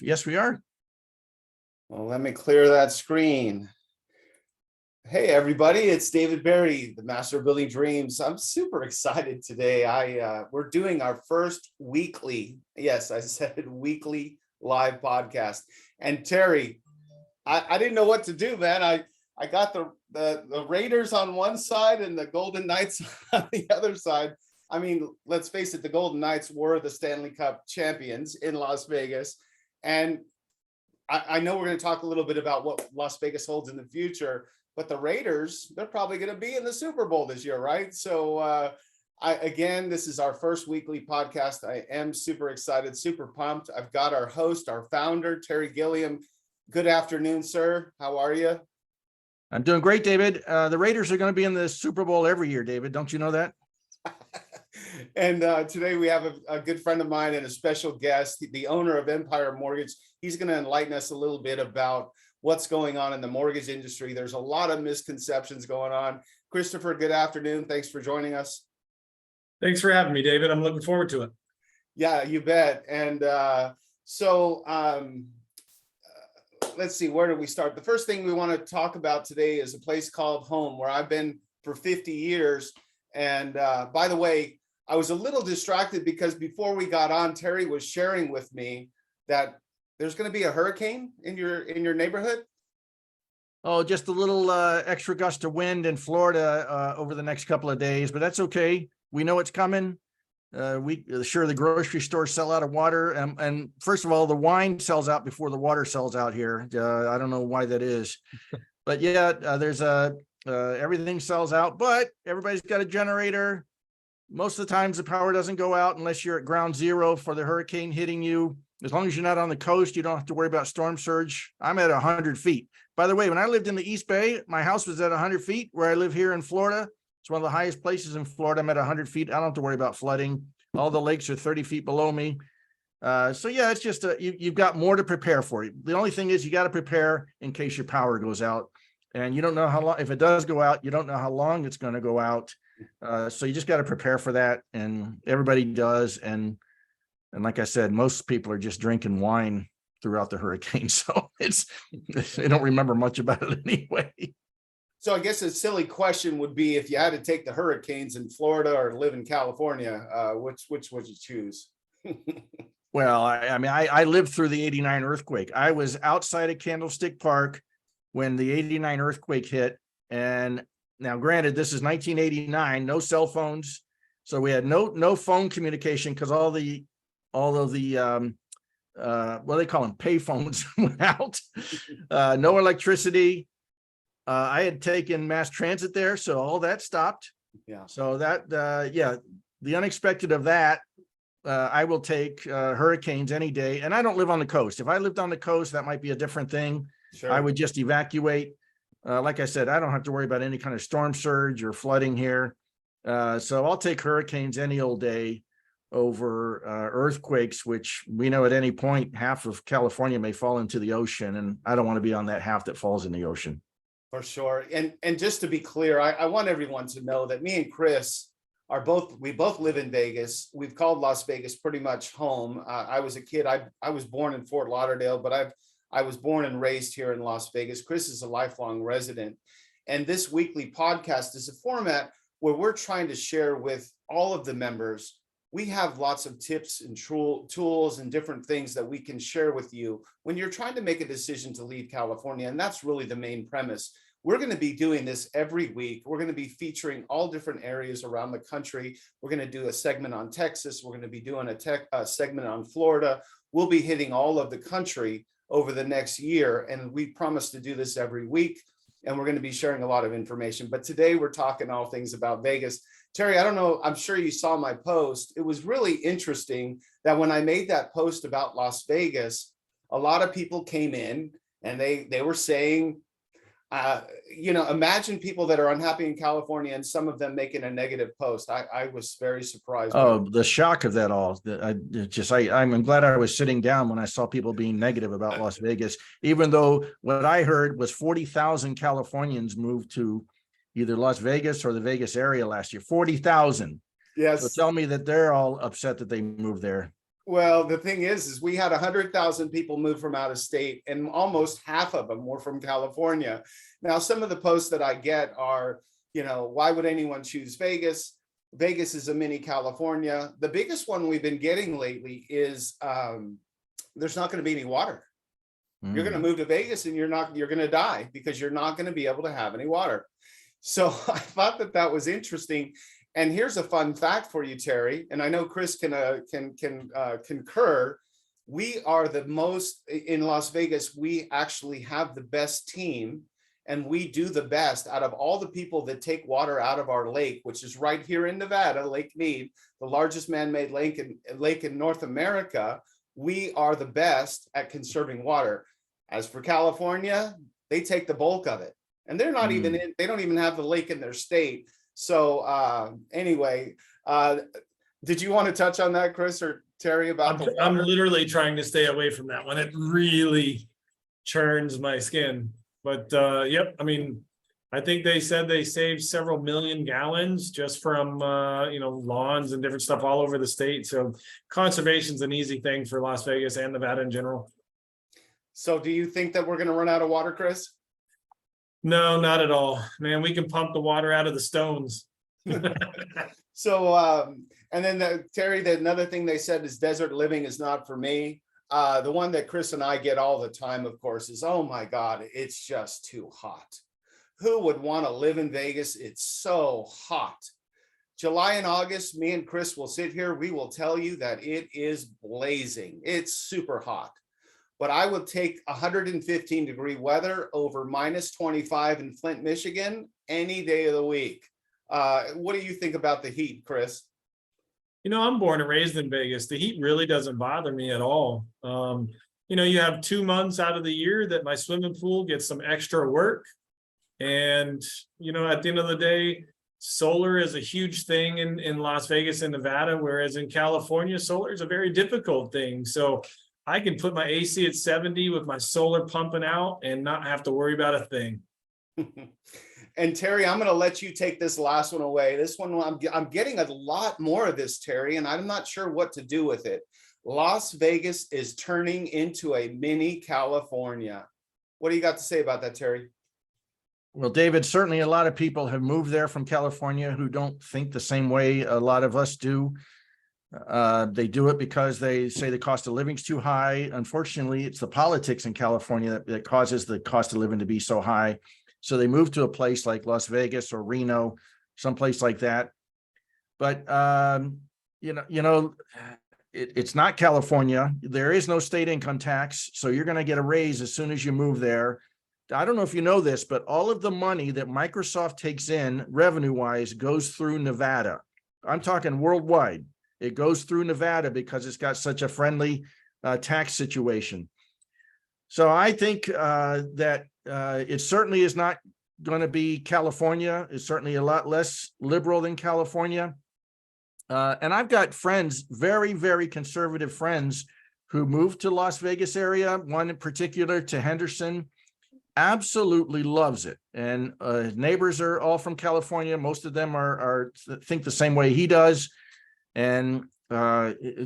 Yes, we are. Well, let me clear that screen. Hey, everybody, it's David Berry, the Master of Building Dreams. I'm super excited today. We're doing our first weekly, yes, I said weekly live podcast. And Terry, I didn't know what to do, man. I got the Raiders on one side and the Golden Knights on the other side. I mean, let's face it, the Golden Knights were the Stanley Cup champions in Las Vegas. And I know we're going to talk a little bit about what Las Vegas holds in the future, but the Raiders, they're probably going to be in the Super Bowl this year, right? So again, this is our first weekly podcast. I am super excited, super pumped. I've got our host, our founder, Terry Gilliam. Good afternoon, sir. How are you? I'm doing great, David. The Raiders are going to be in the Super Bowl every year, David. Don't you know that? And today we have a good friend of mine and a special guest, the owner of Empire Mortgage. He's going to enlighten us a little bit about what's going on in the mortgage industry. There's a lot of misconceptions going on. Christopher, good afternoon. Thanks for joining us. Thanks for having me, David. I'm looking forward to it. Yeah, you bet. And let's see, where do we start? The first thing we want to talk about today is a place called home, where I've been for 50 years. And by the way, I was a little distracted because before we got on, Terry was sharing with me that there's going to be a hurricane in your neighborhood. Oh, just a little extra gust of wind in Florida over the next couple of days, but that's okay. We know it's coming. The grocery stores sell out of water, and first of all, the wine sells out before the water sells out here. I don't know why that is, but yeah, there's everything sells out, but everybody's got a generator. Most of the times the power doesn't go out unless you're at ground zero for the hurricane hitting you. As long as you're not on the coast, you don't have to worry about storm surge. I'm at 100 feet. By the way, when I lived in the East Bay, my house was at 100 feet. Where I live here in Florida, it's one of the highest places in Florida. I'm at 100 feet. I don't have to worry about flooding. All the lakes are 30 feet below me. So yeah, it's just you've got more to prepare for. The only thing is you got to prepare in case your power goes out. And you don't know how long, if it does go out, you don't know how long it's going to go out. So you just got to prepare for that. And everybody does. And like I said, most people are just drinking wine throughout the hurricane. So they don't remember much about it anyway. So I guess a silly question would be, if you had to take the hurricanes in Florida or live in California, which would you choose? Well, I lived through the 89 earthquake. I was outside of Candlestick Park when the 89 earthquake hit. And now granted, this is 1989, no cell phones. So we had no phone communication because all of the what do they call them? Pay phones went out. No electricity. I had taken mass transit there, so all that stopped. Yeah. So that, the unexpected of that, I will take hurricanes any day. And I don't live on the coast. If I lived on the coast, that might be a different thing. Sure. I would just evacuate. Like I said, I don't have to worry about any kind of storm surge or flooding here. So I'll take hurricanes any old day over earthquakes, which we know at any point, half of California may fall into the ocean. And I don't want to be on that half that falls in the ocean. For sure. And just to be clear, I want everyone to know that me and Chris we both live in Vegas. We've called Las Vegas pretty much home. I was a kid. I was born in Fort Lauderdale, but I was born and raised here in Las Vegas. Chris is a lifelong resident. And this weekly podcast is a format where we're trying to share with all of the members. We have lots of tips and tools and different things that we can share with you when you're trying to make a decision to leave California. And that's really the main premise. We're going to be doing this every week. We're going to be featuring all different areas around the country. We're going to do a segment on Texas. We're going to be doing a segment on Florida. We'll be hitting all of the country over the next year. And we promise to do this every week. And we're going to be sharing a lot of information. But today we're talking all things about Vegas. Terry, I don't know, I'm sure you saw my post. It was really interesting that when I made that post about Las Vegas, a lot of people came in and they were saying, imagine people that are unhappy in California and some of them making a negative post. I was very surprised. Oh, the shock of that all. I'm glad I was sitting down when I saw people being negative about Las Vegas, even though what I heard was 40,000 Californians moved to either Las Vegas or the Vegas area last year. 40,000. Yes. So tell me that they're all upset that they moved there. Well, the thing is we had 100,000 people move from out of state, and almost half of them were from California. Now, some of the posts that I get are, why would anyone choose Vegas? Vegas is a mini California. The biggest one we've been getting lately is there's not going to be any water. You're going to move to Vegas and you're going to die because you're not going to be able to have any water. So I thought that was interesting. And here's a fun fact for you, Terry, and I know Chris can concur. We are the most in Las Vegas. We actually have the best team, and we do the best out of all the people that take water out of our lake, which is right here in Nevada, Lake Mead, the largest man-made lake in North America. We are the best at conserving water. As for California, they take the bulk of it, and they're not even in, they don't even have the lake in their state. So anyway, did you want to touch on that, Chris or Terry, about the I'm water? literally trying to stay away from that one. It really churns my skin. But yep, I mean, I think they said they saved several million gallons just from lawns and different stuff all over the state. So conservation's an easy thing for Las Vegas and Nevada in general. So do you think that we're going to run out of water, Chris? No, not at all, man. We can pump the water out of the stones. So and then Terry, another thing they said is desert living is not for me. The one that Chris and I get all the time, of course, is, oh my God, it's just too hot. Who would want to live in Vegas? It's so hot. July and August, me and Chris will sit here. We will tell you that it is blazing. It's super hot. But I would take 115-degree weather over -25 in Flint, Michigan, any day of the week. What do you think about the heat, Chris? I'm born and raised in Vegas. The heat really doesn't bother me at all. You have 2 months out of the year that my swimming pool gets some extra work. And, at the end of the day, solar is a huge thing in Las Vegas and Nevada, whereas in California, solar is a very difficult thing. So I can put my AC at 70 with my solar pumping out and not have to worry about a thing. And Terry, I'm going to let you take this last one away. This one, I'm getting a lot more of this, Terry, and I'm not sure what to do with it. Las Vegas is turning into a mini California. What do you got to say about that, Terry? Well, David, certainly a lot of people have moved there from California who don't think the same way a lot of us do. They do it because they say the cost of living is too high. Unfortunately, it's the politics in California that causes the cost of living to be so high. So they move to a place like Las Vegas or Reno, someplace like that. But it's not California. There is no state income tax, so you're going to get a raise as soon as you move there. I don't know if you know this, but all of the money that Microsoft takes in revenue-wise goes through Nevada. I'm talking worldwide. It goes through Nevada because it's got such a friendly tax situation. So I think that it certainly is not going to be California. It's certainly a lot less liberal than California. And I've got friends, very, very conservative friends who moved to Las Vegas area, one in particular to Henderson, absolutely loves it. And neighbors are all from California. Most of them are think the same way he does. And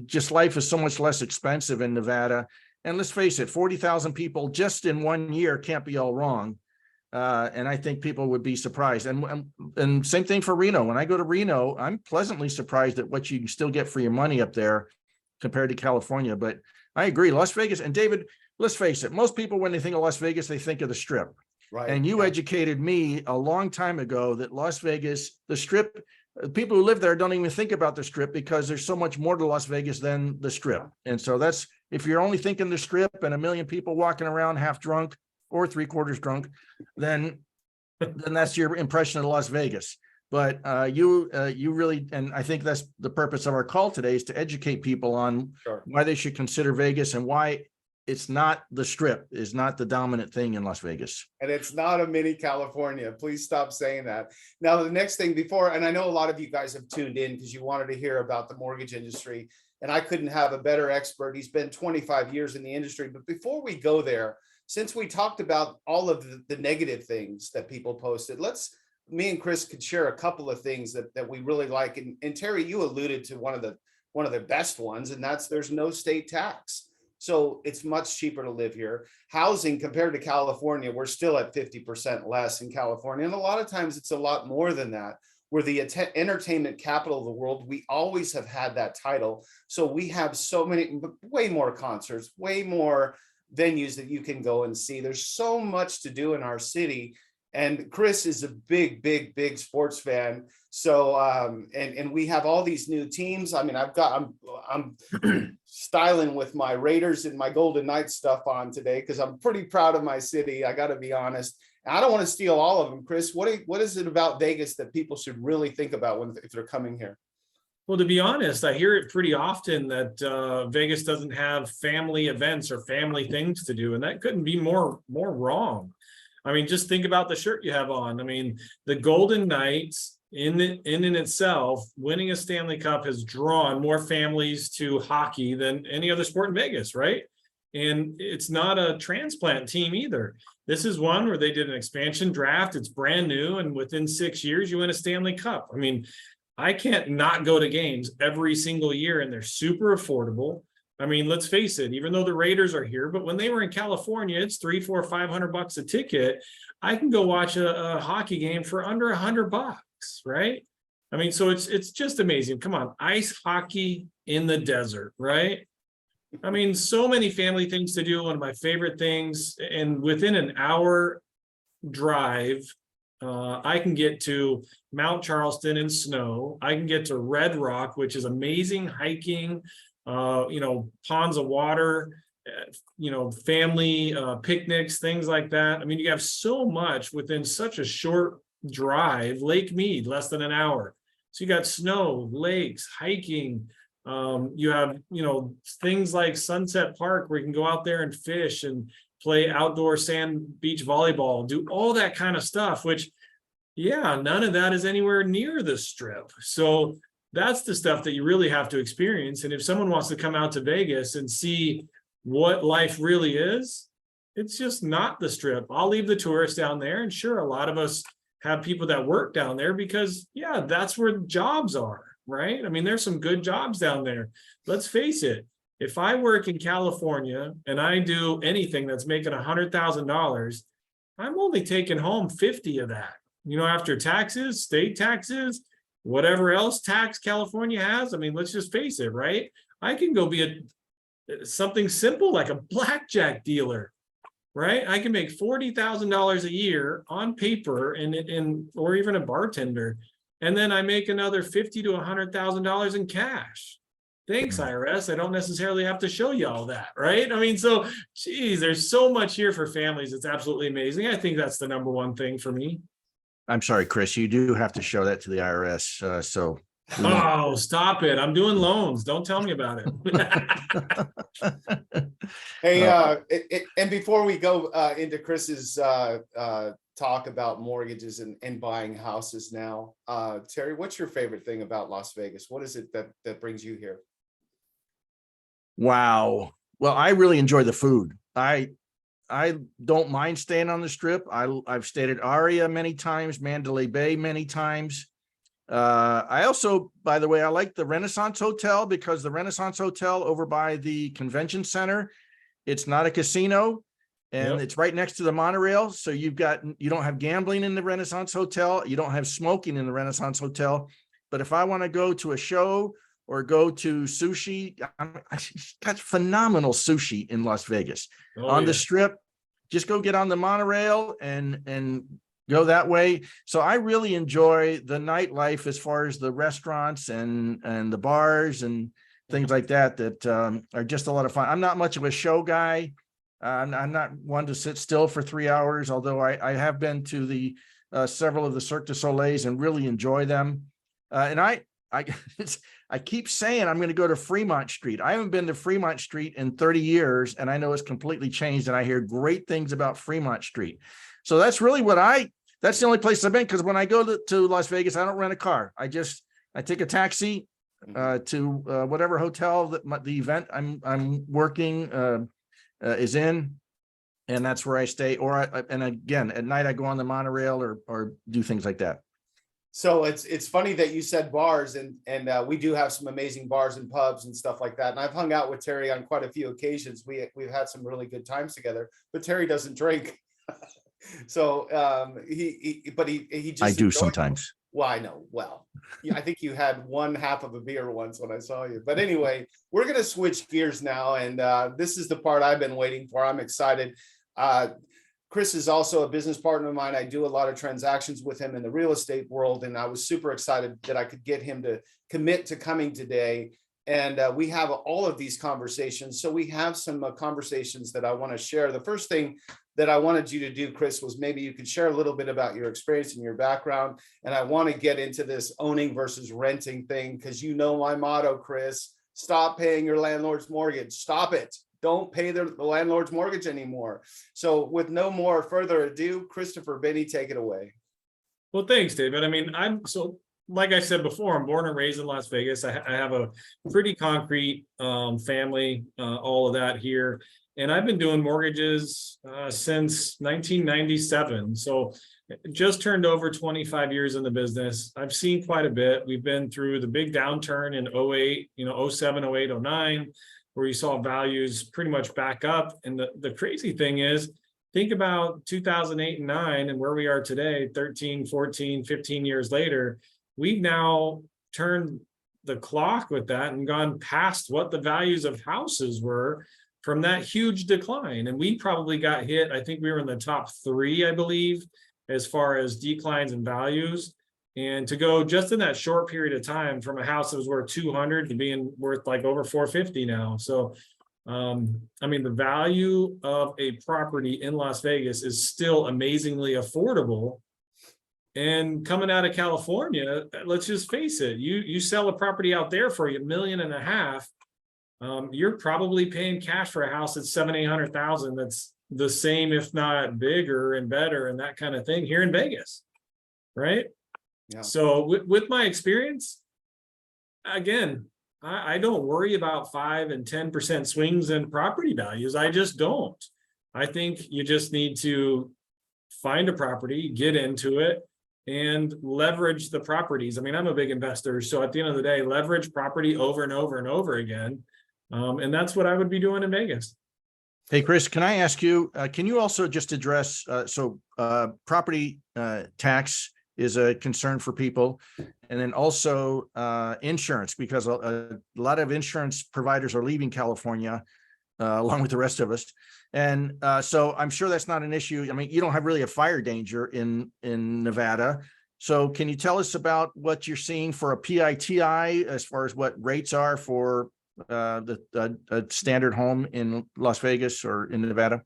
just life is so much less expensive in Nevada. And let's face it, 40,000 people just in 1 year can't be all wrong. And I think people would be surprised. And same thing for Reno. When I go to Reno, I'm pleasantly surprised at what you can still get for your money up there compared to California. But I agree, Las Vegas. And David, let's face it, most people, when they think of Las Vegas, they think of the Strip. Right. And you educated me a long time ago that Las Vegas, the Strip, people who live there don't even think about the Strip because there's so much more to Las Vegas than the Strip. And so that's, if you're only thinking the Strip and a million people walking around half drunk or 3/4 drunk, then that's your impression of Las Vegas. But you really, and I think that's the purpose of our call today, is to educate people on why they should consider Vegas and why it's not the Strip is not the dominant thing in Las Vegas. And it's not a mini California. Please stop saying that. Now, the next thing before, and I know a lot of you guys have tuned in because you wanted to hear about the mortgage industry, and I couldn't have a better expert. He's been 25 years in the industry. But before we go there, since we talked about all of the negative things that people posted, me and Chris could share a couple of things that we really like. And Terry, you alluded to one of the one of the best ones, and that's there's no state tax. So it's much cheaper to live here. Housing compared to California, we're still at 50% less in California. And a lot of times it's a lot more than that. We're the entertainment capital of the world. We always have had that title. So we have so many, way more concerts, way more venues that you can go and see. There's so much to do in our city. And Chris is a big sports fan. So and we have all these new teams. I mean, I'm styling with my Raiders and my Golden Knights stuff on today because I'm pretty proud of my city. I got to be honest. I don't want to steal all of them. Chris, what is it about Vegas that people should really think about if they're coming here? Well, to be honest, I hear it pretty often that Vegas doesn't have family events or family things to do, and that couldn't be more wrong. I mean, just think about the shirt you have on. I mean, the Golden Knights in itself, winning a Stanley Cup has drawn more families to hockey than any other sport in Vegas, right? And it's not a transplant team either. This is one where they did an expansion draft. It's brand new, and within 6 years, you win a Stanley Cup. I mean, I can't not go to games every single year, and they're super affordable. I mean, let's face it, even though the Raiders are here, but when they were in California, it's $300, $400, $500 a ticket. I can go watch a hockey game for under $100, right? I mean, so it's just amazing. Come on, ice hockey in the desert, right? I mean, so many family things to do. One of my favorite things, and within an hour drive, I can get to Mount Charleston in snow. I can get to Red Rock, which is amazing hiking. Ponds of water, family picnics, things like that. I mean, you have so much within such a short drive. Lake Mead, less than an hour. So you got snow, lakes, hiking. You have, things like Sunset Park where you can go out there and fish and play outdoor sand beach volleyball, do all that kind of stuff, which, yeah, none of that is anywhere near the Strip. So that's the stuff that you really have to experience. And if someone wants to come out to Vegas and see what life really is, it's just not the Strip. I'll leave the tourists down there. And sure, a lot of us have people that work down there because, yeah, that's where jobs are, right? I mean, there's some good jobs down there. Let's face it. If I work in California and I do anything that's making $100,000, I'm only taking home 50 of that. After taxes, state taxes, whatever else tax California has. I mean, let's just face it, right? I can go be something simple like a blackjack dealer, right? I can make $40,000 a year on paper or even a bartender. And then I make another $50,000 to $100,000 in cash. Thanks, IRS. I don't necessarily have to show you all that, right? I mean, so, geez, there's so much here for families. It's absolutely amazing. I think that's the number one thing for me. I'm sorry, Chris, you do have to show that to the IRS. Oh, stop it. I'm doing loans. Don't tell me about it. Hey, and before we go into Chris's talk about mortgages and buying houses now, Terry, what's your favorite thing about Las Vegas? What is it that brings you here? Wow. Well, I really enjoy the food. I don't mind staying on the Strip. I've stayed at Aria many times, Mandalay Bay many times. I also, by the way, I like the Renaissance Hotel because the Renaissance Hotel over by the convention center, it's not a casino and it's right next to the monorail. So you don't have gambling in the Renaissance Hotel. You don't have smoking in the Renaissance Hotel. But if I want to go to a show or go to sushi, I got phenomenal sushi in Las Vegas. The Strip. Just go get on the monorail and go that way. So I really enjoy the nightlife as far as the restaurants and the bars and things like that are just a lot of fun. I'm not much of a show guy. I'm not one to sit still for 3 hours, although I have been to the several of the Cirque du Soleils and really enjoy them. And I keep saying I'm going to go to Fremont Street. I haven't been to Fremont Street in 30 years, and I know it's completely changed, and I hear great things about Fremont Street. So that's really that's the only place I've been, because when I go to Las Vegas, I don't rent a car. I take a taxi to whatever hotel that the event I'm working is in, and that's where I stay. And again, at night I go on the monorail or do things like that. So it's funny that you said bars, and we do have some amazing bars and pubs and stuff like that. And I've hung out with Terry on quite a few occasions. We've had some really good times together. But Terry doesn't drink, so he I just do enjoys. sometimes. Well, I know. Well, I think you had one half of a beer once when I saw you. But anyway, we're gonna switch gears now, and this is the part I've been waiting for. I'm excited. Chris is also a business partner of mine. I do a lot of transactions with him in the real estate world, and I was super excited that I could get him to commit to coming today. And we have all of these conversations. So we have some conversations that I want to share. The first thing that I wanted you to do, Chris, was maybe you could share a little bit about your experience and your background. And I want to get into this owning versus renting thing, because you know my motto, Chris: stop paying your landlord's mortgage. Stop it. Don't pay the landlord's mortgage anymore. So with no more further ado, Christopher Benny, take it away. Well, thanks, David. I mean, like I said before, I'm born and raised in Las Vegas. I have a pretty concrete family, all of that here. And I've been doing mortgages since 1997. So just turned over 25 years in the business. I've seen quite a bit. We've been through the big downturn in 08, 07, 08, 09, where you saw values pretty much back up. And the crazy thing is, think about 2008 and 9 and where we are today, 13, 14, 15 years later. We've now turned the clock with that and gone past what the values of houses were from that huge decline. And we probably got hit. I think we were in the top 3, I believe, as far as declines in values. And to go just in that short period of time from a house that was worth 200 to being worth like over 450 now. So, I mean, the value of a property in Las Vegas is still amazingly affordable. And coming out of California, let's just face it, you sell a property out there for $1.5 million, you're probably paying cash for a house that's $700,000-800,000. That's the same, if not bigger and better, and that kind of thing here in Vegas, right? Yeah. So with my experience, again, I don't worry about 5 and 10% swings in property values. I just don't. I think you just need to find a property, get into it, and leverage the properties. I mean, I'm a big investor, so at the end of the day, leverage property over and over and over again. And that's what I would be doing in Vegas. Hey, Chris, can I ask you, can you also just address, property tax is a concern for people, and then also insurance, because a lot of insurance providers are leaving California along with the rest of us. And so I'm sure that's not an issue. I mean, you don't have really a fire danger in Nevada. So can you tell us about what you're seeing for a PITI as far as what rates are for a standard home in Las Vegas or in Nevada?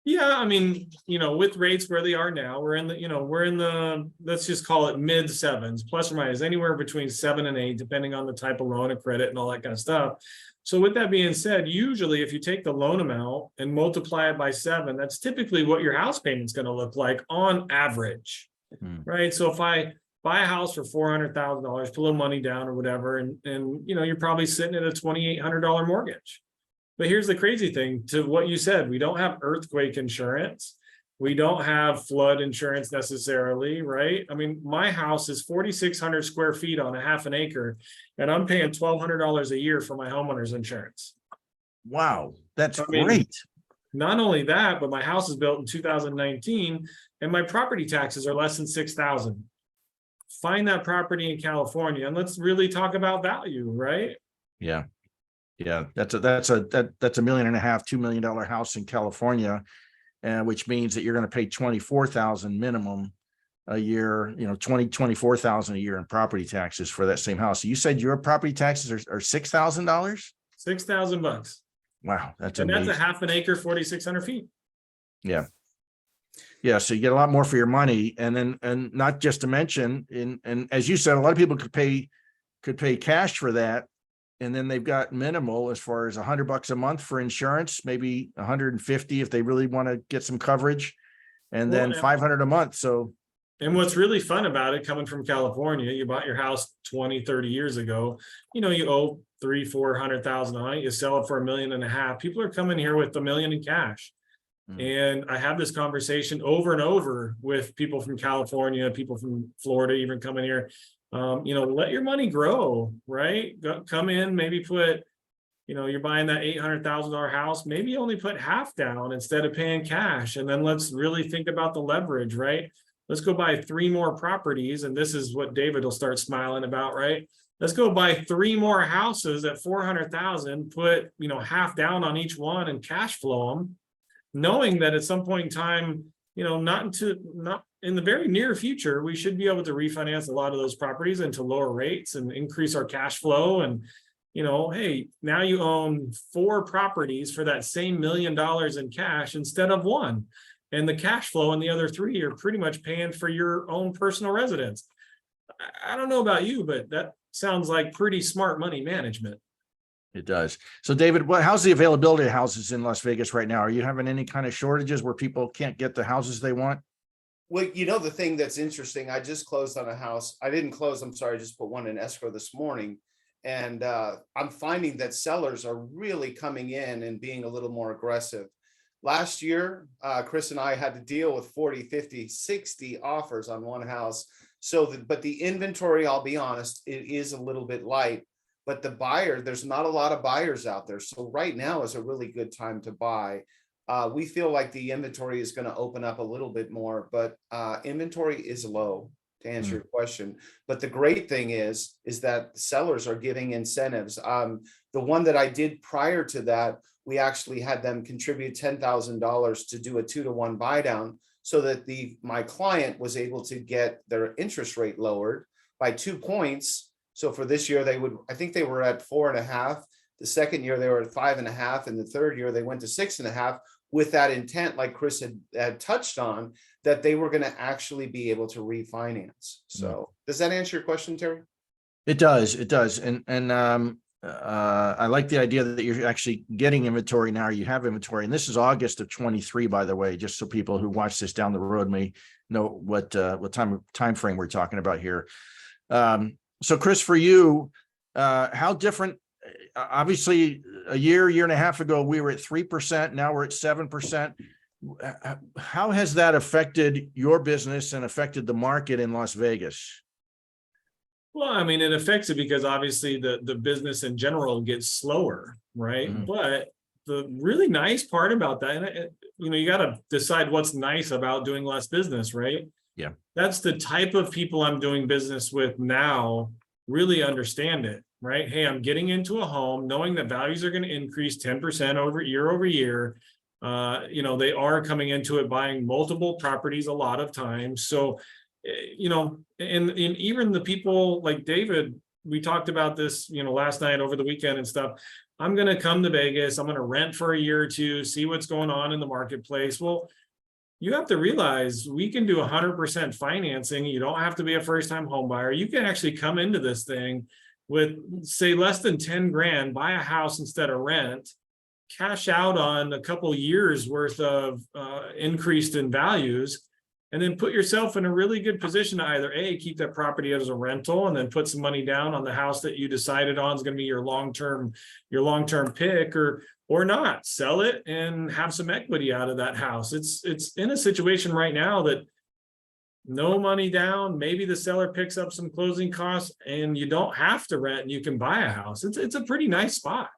Yeah, I mean, with rates where they are now, we're in the, let's just call it mid 7s, plus or minus anywhere between 7 and 8, depending on the type of loan and credit and all that kind of stuff. So with that being said, usually if you take the loan amount and multiply it by 7, that's typically what your house payment's going to look like on average, right? So if I buy a house for $400,000, put a little money down or whatever, and you're probably sitting at a $2,800 mortgage. But here's the crazy thing to what you said. We don't have earthquake insurance. We don't have flood insurance necessarily, right? I mean, my house is 4,600 square feet on a half an acre, and I'm paying $1,200 a year for my homeowner's insurance. Wow, that's I mean, great. Not only that, but my house is built in 2019, and my property taxes are less than $6,000. Find that property in California, and let's really talk about value, right? Yeah. Yeah, that's a $1.5 million, $2 million house in California, which means that you're going to pay $24,000 minimum a year, $24,000 a year in property taxes for that same house. So you said your property taxes are $6,000? $6,000. Wow, that's and amazing. That's a half an acre, 4,600 feet. Yeah. Yeah, so you get a lot more for your money, and not just to mention, and as you said, a lot of people could pay cash for that. And then they've got minimal as far as $100 a month for insurance, maybe 150 if they really want to get some coverage, and then 500 a month. So, and what's really fun about it, coming from California, you bought your house 20, 30 years ago, you owe $300,000-400,000 on it. You sell it for $1.5 million. People are coming here with $1 million in cash. And I have this conversation over and over with people from California, people from Florida, even coming here. Let your money grow, right? Come in, maybe put, you're buying that $800,000 house, maybe only put half down instead of paying cash. And then let's really think about the leverage, right? Let's go buy 3 more properties. And this is what David will start smiling about, right? Let's go buy 3 more houses at 400,000, put, half down on each one and cash flow them, knowing that at some point in time, not in the very near future, we should be able to refinance a lot of those properties into lower rates and increase our cash flow. And, hey, now you own 4 properties for that same $1 million in cash instead of 1. And the cash flow in the other 3 are pretty much paying for your own personal residence. I don't know about you, but that sounds like pretty smart money management. It does. So David, how's the availability of houses in Las Vegas right now? Are you having any kind of shortages where people can't get the houses they want? Well, the thing that's interesting, I just closed on a house. I didn't close, I'm sorry, I just put one in escrow this morning. And I'm finding that sellers are really coming in and being a little more aggressive. Last year, Chris and I had to deal with 40, 50, 60 offers on one house. But the inventory, I'll be honest, it is a little bit light. But the buyer, there's not a lot of buyers out there. So right now is a really good time to buy. We feel like the inventory is going to open up a little bit more, but inventory is low, to answer your question. But the great thing is that sellers are giving incentives. The one that I did prior to that, we actually had them contribute $10,000 to do a 2-to-1 buy down so that my client was able to get their interest rate lowered by 2 points. So for this year, I think they were at 4.5. The second year they were at 5.5. And the third year they went to 6.5 with that intent, like Chris had touched on, that they were going to actually be able to refinance. So does that answer your question, Terry? It does. It does. And I like the idea that you're actually getting inventory now. You have inventory, and this is August of 23, by the way, just so people who watch this down the road may know what time frame we're talking about here. So Chris, for you, how different, obviously a year and a half ago, we were at 3%. Now we're at 7%. How has that affected your business and affected the market in Las Vegas? Well, I mean, it affects it because obviously the business in general gets slower, right? Mhm. But the really nice part about that, and you got to decide what's nice about doing less business, right? Yeah. That's the type of people I'm doing business with now really understand it, right? Hey, I'm getting into a home knowing that values are going to increase 10% over year. They are coming into it buying multiple properties a lot of times. So, and even the people like David, we talked about this, last night over the weekend and stuff. I'm going to come to Vegas. I'm going to rent for a year or two, see what's going on in the marketplace. Well, you have to realize we can do 100% financing. You don't have to be a first-time home buyer. You can actually come into this thing with, say, less than 10 grand, buy a house instead of rent, cash out on a couple years worth of increased in values, and then put yourself in a really good position to either keep that property as a rental and then put some money down on the house that you decided on is going to be your long-term pick, or not sell it and have some equity out of that house. It's in a situation right now that no money down, maybe the seller picks up some closing costs and you don't have to rent and you can buy a house. It's a pretty nice spot.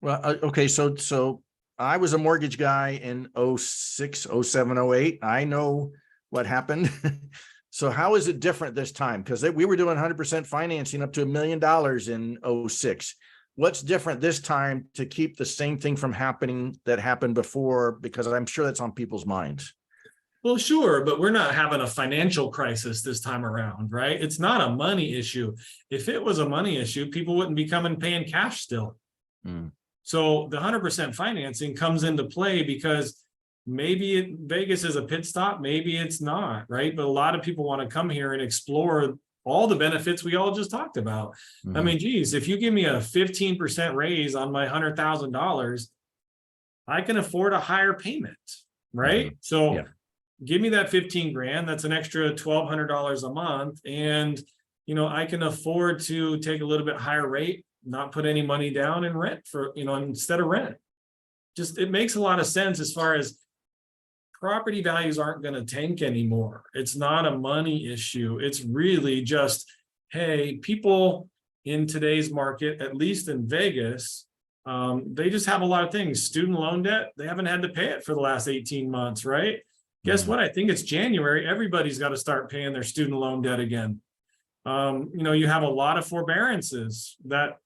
Well, okay. So I was a mortgage guy in 06, 07, 08. I know what happened. So how is it different this time? Because we were doing 100% financing up to $1 million in 06. What's different this time to keep the same thing from happening that happened before? Because I'm sure that's on people's minds. Well, sure, but we're not having a financial crisis this time around, right? It's not a money issue. If it was a money issue, people wouldn't be paying cash still. So the 100% financing comes into play because maybe Vegas is a pit stop, maybe it's not, right? But a lot of people want to come here and explore all the benefits we all just talked about. I mean, geez, if you give me a 15% raise on my $100,000, I can afford a higher payment, right? So give me that 15 grand, that's an extra $1,200 a month. And, I can afford to take a little bit higher rate, not put any money down and rent for, instead of rent. Just, it makes a lot of sense as far as property values aren't going to tank anymore. It's not a money issue. It's really just, hey, people in today's market, at least in Vegas, they just have a lot of things. Student loan debt, they haven't had to pay it for the last 18 months, right? Guess what? I think it's January. Everybody's got to start paying their student loan debt again. You have a lot of forbearances that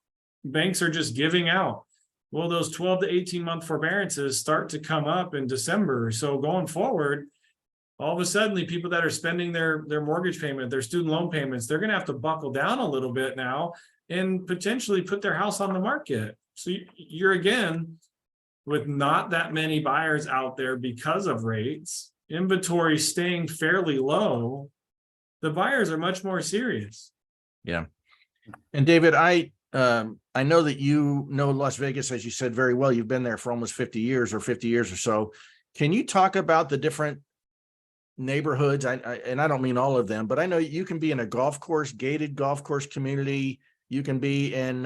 banks are just giving out. Well, those 12 to 18 month forbearances start to come up in December. So going forward, all of a sudden, the people that are spending their mortgage payment, their student loan payments, they're going to have to buckle down a little bit now and potentially put their house on the market. So you're again, with not that many buyers out there because of rates, inventory staying fairly low, the buyers are much more serious. Yeah. And David, I know that you know Las Vegas, as you said, very well. You've been there for almost 50 years or so. Can you talk about the different neighborhoods? And I don't mean all of them, but I know you can be in a gated golf course community. You can be in,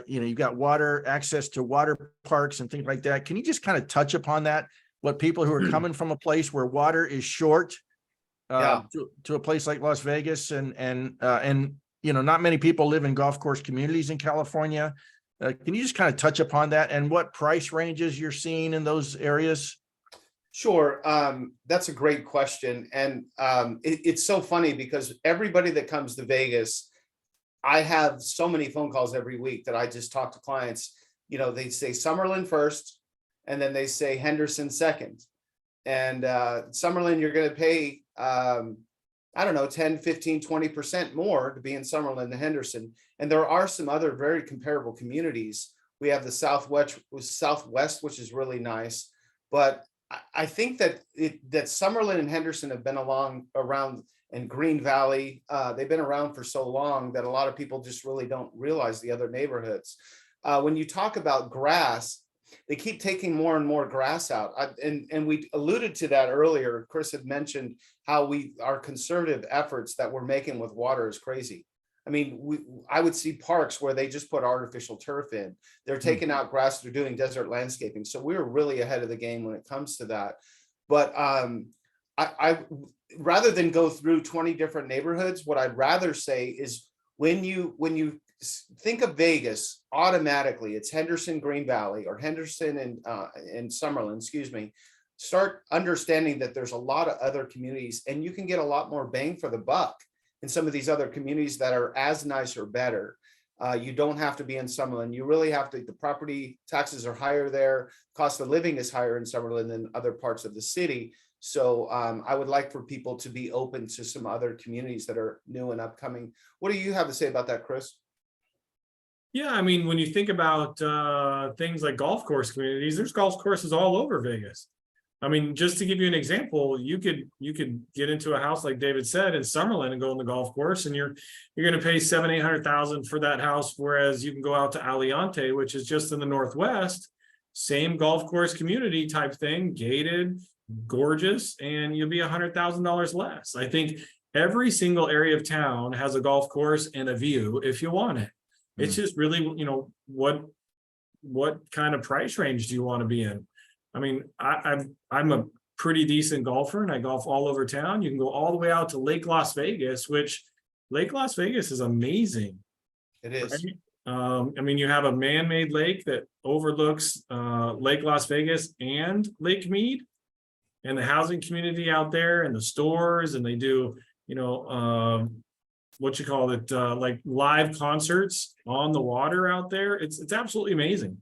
you've got access to water parks and things like that. Can you just kind of touch upon that? What people who are coming from a place where water is short to a place like Las Vegas and not many people live in golf course communities in California. Can you just kind of touch upon that and what price ranges you're seeing in those areas? Sure. That's a great question. And it's so funny because everybody that comes to Vegas, I have so many phone calls every week that I just talk to clients. They say Summerlin first, and then they say Henderson second. And Summerlin, you're going to pay, 10, 15, 20% more to be in Summerlin than Henderson. And there are some other very comparable communities. We have the Southwest, which is really nice. But I think that Summerlin and Henderson have been around, and Green Valley, they've been around for so long that a lot of people just really don't realize the other neighborhoods. When you talk about grass, they keep taking more and more grass out. And we alluded to that earlier. Chris had mentioned how our conservative efforts that we're making with water is crazy. I mean, I would see parks where they just put artificial turf in. They're taking out grass. They're doing desert landscaping. So we're really ahead of the game when it comes to that. But I rather than go through 20 different neighborhoods, what I'd rather say is when you think of Vegas, automatically it's Henderson, Green Valley, or Henderson and Summerlin, excuse me. Start understanding that there's a lot of other communities and you can get a lot more bang for the buck in some of these other communities that are as nice or better. You don't have to be in Summerlin. You really have to, the property taxes are higher there. Cost of living is higher in Summerlin than other parts of the city. So I would like for people to be open to some other communities that are new and upcoming. What do you have to say about that, Chris? Yeah, I mean, when you think about things like golf course communities, there's golf courses all over Vegas. I mean, just to give you an example, you could get into a house like David said in Summerlin and go on the golf course, and you're going to pay $700,000-800,000 for that house, whereas you can go out to Aliante, which is just in the Northwest, same golf course community type thing, gated, gorgeous, and you'll be $100,000 less. I think every single area of town has a golf course and a view if you want it. It's just really, what kind of price range do you want to be in? I mean, I'm a pretty decent golfer and I golf all over town. You can go all the way out to Lake Las Vegas, which Lake Las Vegas is amazing. It is. Right? I mean, you have a man-made lake that overlooks Lake Las Vegas and Lake Mead and the housing community out there and the stores, and they do, like live concerts on the water out there. It's absolutely amazing.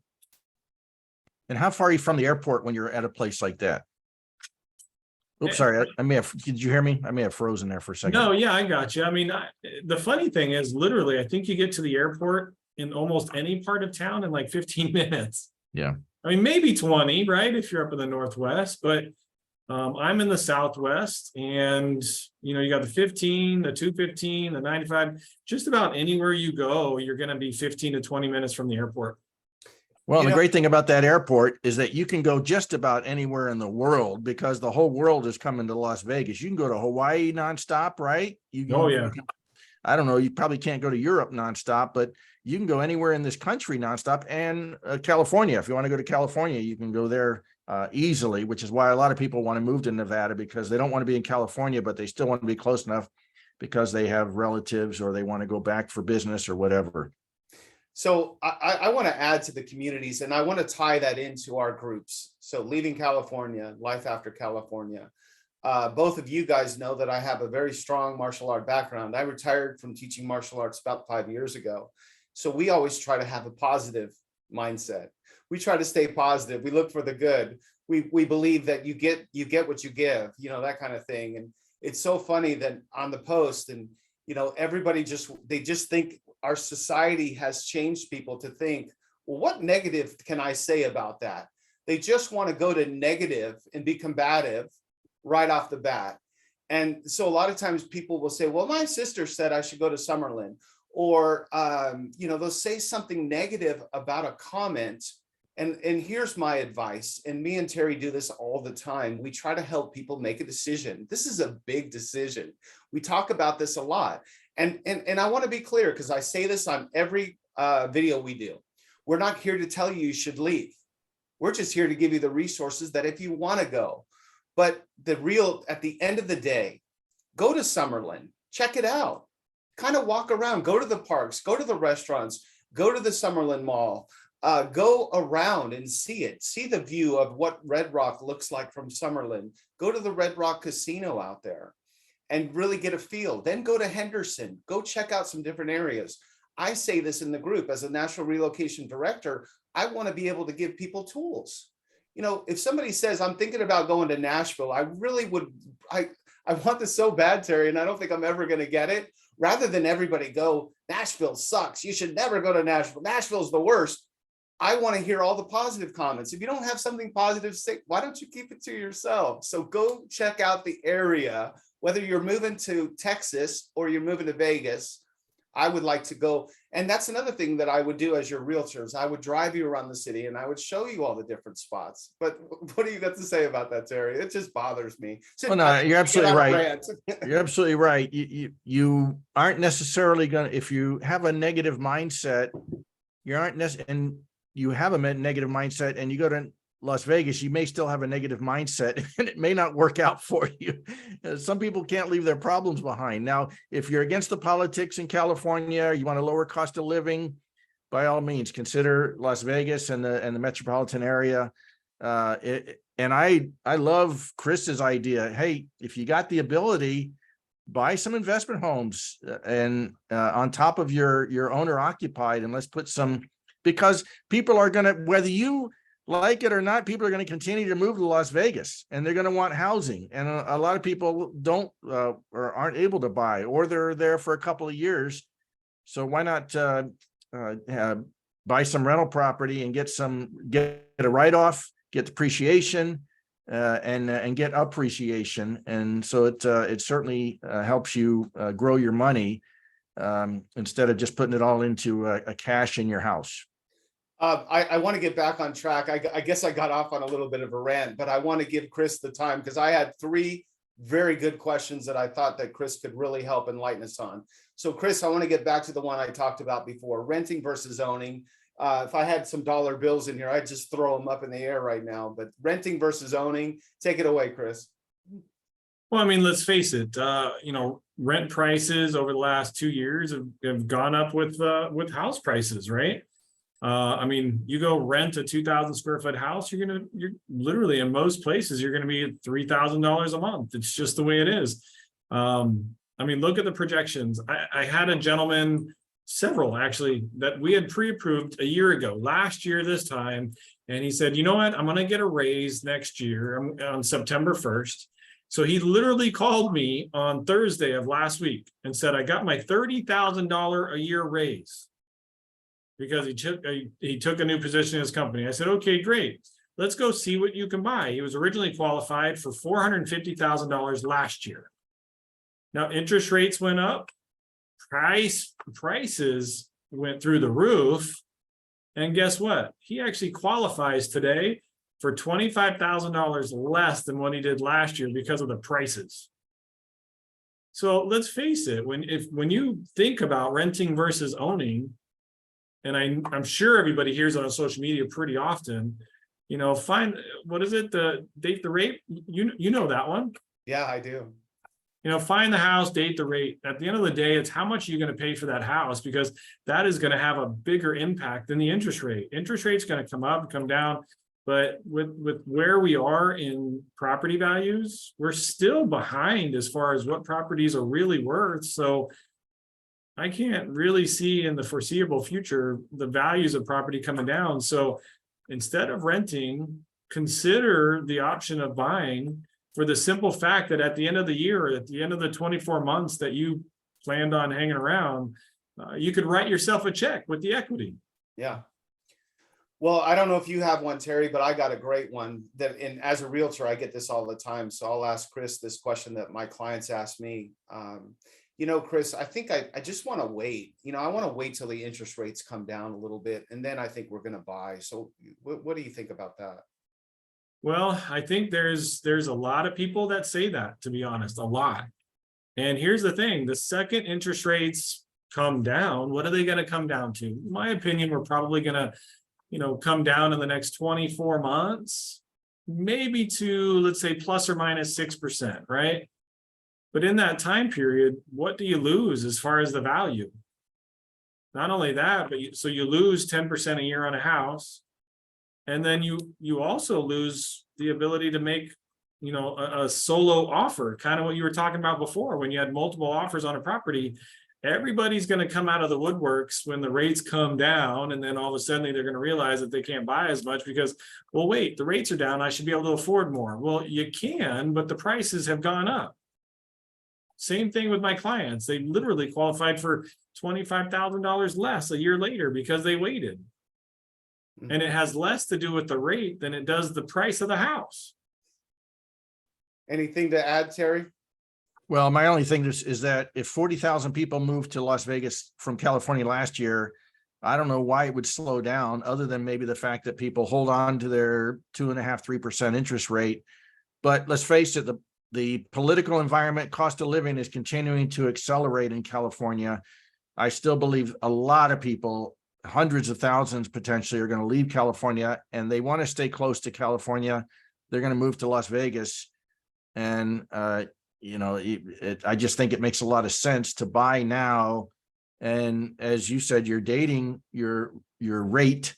And how far are you from the airport when you're at a place like that? Oops, sorry. Did you hear me? I may have frozen there for a second. No, yeah, I got you. I mean, the funny thing is literally, I think you get to the airport in almost any part of town in like 15 minutes. Yeah. I mean, maybe 20, right? If you're up in the Northwest, but I'm in the Southwest, and you got the 15, the 215, the 95, just about anywhere you go, you're going to be 15 to 20 minutes from the airport. Well, the great thing about that airport is that you can go just about anywhere in the world because the whole world is coming to Las Vegas. You can go to Hawaii nonstop, right? I don't know. You probably can't go to Europe nonstop, but you can go anywhere in this country nonstop, and California. If you want to go to California, you can go there easily, which is why a lot of people want to move to Nevada, because they don't want to be in California, but they still want to be close enough because they have relatives or they want to go back for business or whatever. So I want to add to the communities, and I want to tie that into our groups. So leaving California, life after California. Both of you guys know that I have a very strong martial art background. I retired from teaching martial arts about 5 years ago. So we always try to have a positive mindset. We try to stay positive. We look for the good. We believe that you get what you give, you know, that kind of thing. And it's so funny that on the post, and you know, everybody they just think our society has changed people to think, well, what negative can I say about that? They just want to go to negative and be combative right off the bat. And so a lot of times people will say, well, my sister said I should go to Summerlin, or you know, they'll say something negative about a comment. And here's my advice, and me and Terry do this all the time. We try to help people make a decision. This is a big decision. We talk about this a lot. And I want to be clear, because I say this on every video we do. We're not here to tell you should leave. We're just here to give you the resources that if you want to go. But at the end of the day, go to Summerlin, check it out, kind of walk around, go to the parks, go to the restaurants, go to the Summerlin Mall, go around and see it, see the view of what Red Rock looks like from Summerlin, go to the Red Rock Casino out there and really get a feel. Then go to Henderson, go check out some different areas. I say this in the group as a national relocation director, I want to be able to give people tools. You know, if somebody says, I'm thinking about going to Nashville, I really would, I want this so bad, Terry, and I don't think I'm ever going to get it. Rather than everybody go, Nashville sucks, you should never go to Nashville, Nashville's the worst. I want to hear all the positive comments. If you don't have something positive to say, why don't you keep it to yourself? So go check out the area, whether you're moving to Texas or you're moving to Vegas. I would like to go. And that's another thing that I would do as your realtors. I would drive you around the city and I would show you all the different spots. But what do you got to say about that, Terry? It just bothers me. Well, no, you're absolutely right. You're absolutely right. You aren't necessarily going to, if you have a negative mindset, you aren't necessarily, and you have a negative mindset and you go to Las Vegas, you may still have a negative mindset and it may not work out for you. Some people can't leave their problems behind. Now, if you're against the politics in California, you want a lower cost of living, by all means, consider Las Vegas and the metropolitan area. And I love Chris's idea. Hey, if you got the ability, buy some investment homes and on top of your owner occupied, and let's put some, because people are going to, whether you like it or not, people are going to continue to move to Las Vegas and they're going to want housing. And a lot of people don't or aren't able to buy, or they're there for a couple of years. So why not buy some rental property and get a write-off, get depreciation and get appreciation. And so it certainly helps you grow your money instead of just putting it all into a cash in your house. I want to get back on track. I guess I got off on a little bit of a rant, but I want to give Chris the time because I had 3 very good questions that I thought that Chris could really help enlighten us on. So Chris, I want to get back to the one I talked about before, renting versus owning. If I had some dollar bills in here, I'd just throw them up in the air right now, but renting versus owning, take it away, Chris. Well, I mean, let's face it, you know, rent prices over the last 2 years have gone up with house prices, right? I mean, you go rent a 2,000 square foot house, you're literally in most places, you're going to be at $3,000 a month. It's just the way it is. I mean, look at the projections. I had a gentleman, several actually, that we had pre-approved a year ago, last year, this time. And he said, you know what, I'm going to get a raise next year on September 1st. So he literally called me on Thursday of last week and said, I got my $30,000 a year raise, because he took a new position in his company. I said, okay, great. Let's go see what you can buy. He was originally qualified for $450,000 last year. Now, interest rates went up, prices went through the roof. And guess what? He actually qualifies today for $25,000 less than what he did last year because of the prices. So let's face it, when you think about renting versus owning, and I'm sure everybody hears it on social media pretty often, find, what is it? The date the rate, you know that one. Yeah, I do. Find the house, date the rate. At the end of the day, it's how much you're going to pay for that house, because that is going to have a bigger impact than the interest rate. Interest rate's going to come up, come down. But with where we are in property values, we're still behind as far as what properties are really worth. So I can't really see in the foreseeable future the values of property coming down. So instead of renting, consider the option of buying, for the simple fact that at the end of the year, at the end of the 24 months that you planned on hanging around, you could write yourself a check with the equity. Yeah. Well, I don't know if you have one, Terry, but I got a great one that, and as a realtor, I get this all the time. So I'll ask Chris this question that my clients ask me. Chris, I think I just want to wait. I want to wait till the interest rates come down a little bit, and then I think we're going to buy. So what do you think about that? Well, I think there's a lot of people that say that, to be honest, a lot. And here's the thing, the second interest rates come down, what are they going to come down to? In my opinion, we're probably going to, come down in the next 24 months, maybe to, let's say, plus or minus 6%, right? But in that time period, what do you lose as far as the value? Not only that, but so you lose 10% a year on a house. And then you also lose the ability to make, a solo offer, kind of what you were talking about before, when you had multiple offers on a property. Everybody's going to come out of the woodworks when the rates come down, and then all of a sudden they're going to realize that they can't buy as much because, well, wait, the rates are down, I should be able to afford more. Well, you can, but the prices have gone up. Same thing with my clients. They literally qualified for $25,000 less a year later because they waited. And it has less to do with the rate than it does the price of the house. Anything to add, Terry? Well, my only thing is that if 40,000 people moved to Las Vegas from California last year, I don't know why it would slow down, other than maybe the fact that people hold on to their 2.5–3% interest rate. But let's face it, the political environment, cost of living is continuing to accelerate in California. I still believe a lot of people, hundreds of thousands potentially, are going to leave California, and they want to stay close to California. They're going to move to Las Vegas. And, I just think it makes a lot of sense to buy now. And as you said, you're dating your rate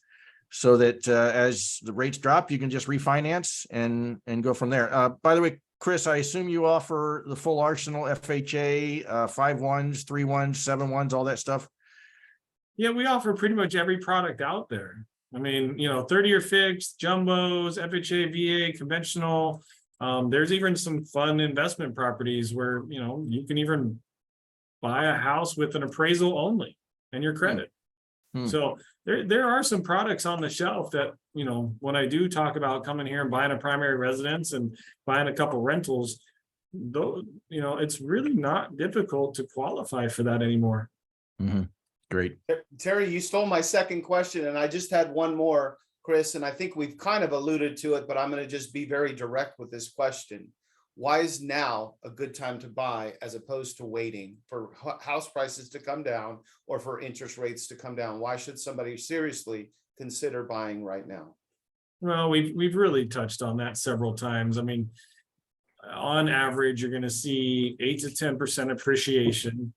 so that as the rates drop, you can just refinance and go from there. By the way, Chris, I assume you offer the full arsenal, FHA, 5/1s, 3/1s, 7/1s, all that stuff. Yeah, we offer pretty much every product out there. I mean, 30-year fixed, jumbos, FHA, VA, conventional. There's even some fun investment properties where, you can even buy a house with an appraisal only and your credit. So there are some products on the shelf that, when I do talk about coming here and buying a primary residence and buying a couple rentals, though, it's really not difficult to qualify for that anymore. Great. Terry, you stole my second question, and I just had one more, Chris, and I think we've kind of alluded to it, but I'm going to just be very direct with this question. Why is now a good time to buy as opposed to waiting for house prices to come down or for interest rates to come down? Why should somebody seriously consider buying right now? Well, we've really touched on that several times. I mean, on average, you're going to see 8 to 10% appreciation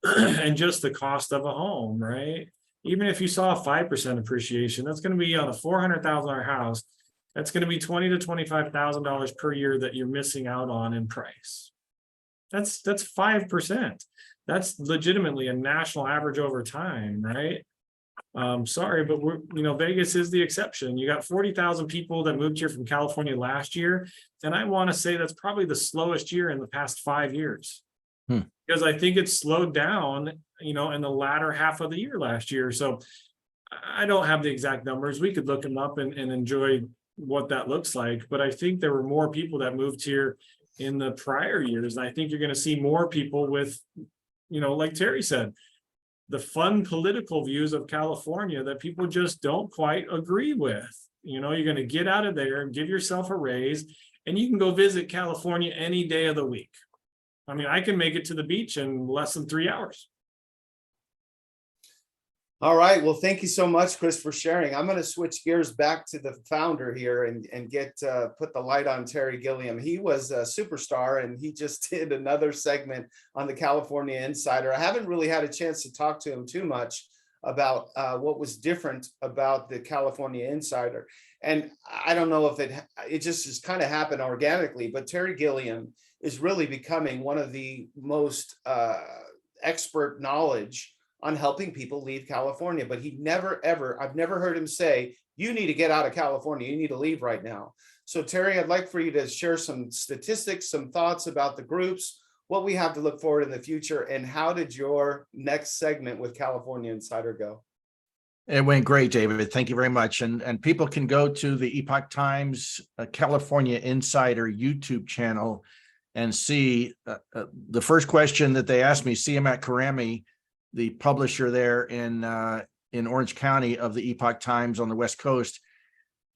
and just the cost of a home, right? Even if you saw a 5% appreciation, that's going to be on a $400,000 house. That's going to be $20,000 to $25,000 per year that you're missing out on in price. That's 5%. That's legitimately a national average over time, right? Sorry, but Vegas is the exception. You got 40,000 people that moved here from California last year, and I want to say that's probably the slowest year in the past 5 years. Because I think it slowed down, in the latter half of the year last year. So I don't have the exact numbers. We could look them up and enjoy what that looks like. But I think there were more people that moved here in the prior years. And I think you're going to see more people with, like Terry said, the fun political views of California that people just don't quite agree with. You're going to get out of there and give yourself a raise, and you can go visit California any day of the week. I mean, I can make it to the beach in less than 3 hours. All right. Well, thank you so much, Chris, for sharing. I'm going to switch gears back to the founder here and get put the light on Terry Gilliam. He was a superstar and he just did another segment on the California Insider. I haven't really had a chance to talk to him too much about what was different about the California Insider. And I don't know if it just has kind of happened organically, but Terry Gilliam is really becoming one of the most expert knowledge on helping people leave California. But he never, ever, I've never heard him say, you need to get out of California. You need to leave right now. So Terry, I'd like for you to share some statistics, some thoughts about the groups, what we have to look forward in the future, and how did your next segment with California Insider go? It went great, David. Thank you very much. And people can go to the Epoch Times California Insider YouTube channel and see the first question that they asked me. See him at Karami, the publisher there in Orange County of the Epoch Times on the West Coast.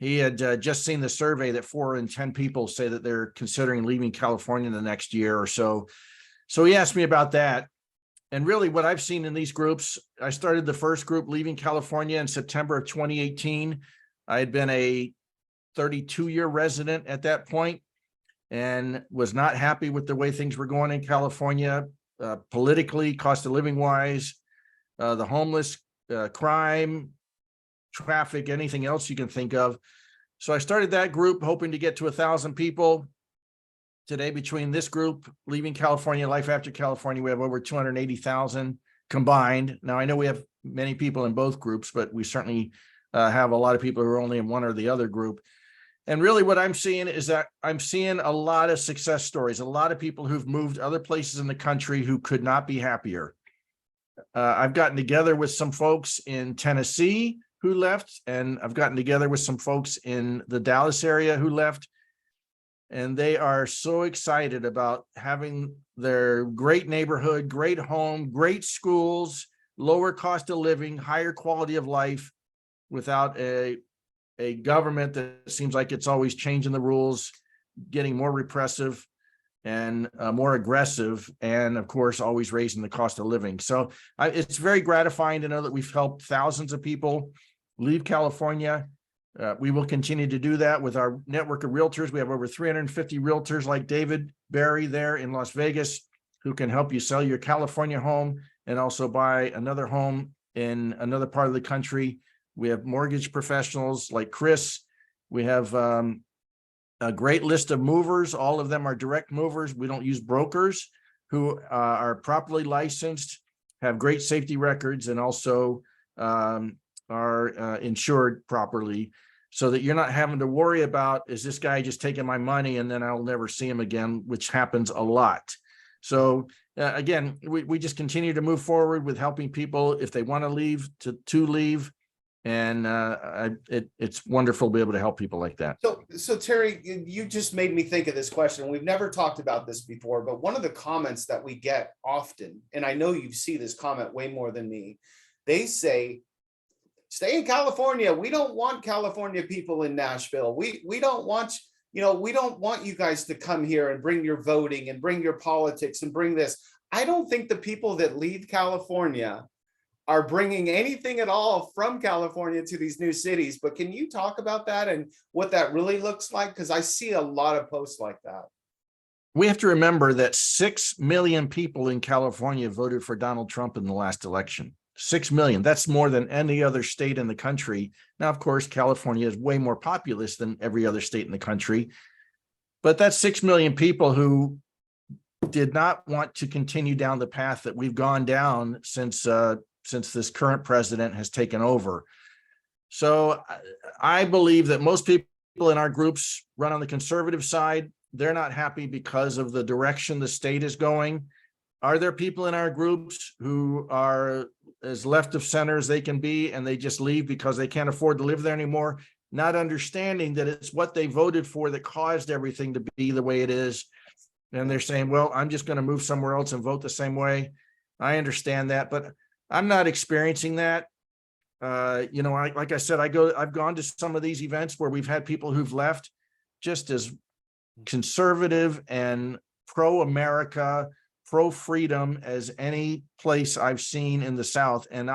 He had just seen the survey that 4 in 10 people say that they're considering leaving California in the next year or so. So he asked me about that. And really what I've seen in these groups, I started the first group leaving California in September of 2018. I had been a 32-year resident at that point and was not happy with the way things were going in California. Politically, cost of living wise, the homeless, crime, traffic, anything else you can think of. So I started that group hoping to get to 1,000 people. Today, between this group, Leaving California, Life After California, we have over 280,000 combined. Now, I know we have many people in both groups, but we certainly have a lot of people who are only in one or the other group. And really what I'm seeing is that I'm seeing a lot of success stories, a lot of people who've moved other places in the country who could not be happier. I've gotten together with some folks in Tennessee who left, and I've gotten together with some folks in the Dallas area who left. And they are so excited about having their great neighborhood, great home, great schools, lower cost of living, higher quality of life without a government that seems like it's always changing the rules, getting more repressive and more aggressive, and of course, always raising the cost of living. So it's very gratifying to know that we've helped thousands of people leave California. We will continue to do that with our network of realtors. We have over 350 realtors like David Barry there in Las Vegas, who can help you sell your California home and also buy another home in another part of the country. We have mortgage professionals like Chris. We have a great list of movers. All of them are direct movers. We don't use brokers, who are properly licensed, have great safety records, and also are insured properly, so that you're not having to worry about, is this guy just taking my money and then I'll never see him again, which happens a lot. So again, we just continue to move forward with helping people if they want to leave to leave. And it's wonderful to be able to help people like that. So Terry, you just made me think of this question. We've never talked about this before, but one of the comments that we get often, and I know you see this comment way more than me, they say, stay in California. We don't want California people in Nashville. We don't want, we don't want you guys to come here and bring your voting and bring your politics and bring this. I don't think the people that leave California are bringing anything at all from California to these new cities. But can you talk about that and what that really looks like? Because I see a lot of posts like that. We have to remember that 6 million people in California voted for Donald Trump in the last election. 6 million. That's more than any other state in the country. Now, of course, California is way more populous than every other state in the country. But that's 6 million people who did not want to continue down the path that we've gone down since this current president has taken over. So I believe that most people in our groups run on the conservative side. They're not happy because of the direction the state is going. Are there people in our groups who are as left of center as they can be, and they just leave because they can't afford to live there anymore, not understanding that it's what they voted for that caused everything to be the way it is? And they're saying, well, I'm just going to move somewhere else and vote the same way. I understand that, but I'm not experiencing that. Like I said, I've gone to some of these events where we've had people who've left just as conservative and pro-America, pro-freedom as any place I've seen in the South. And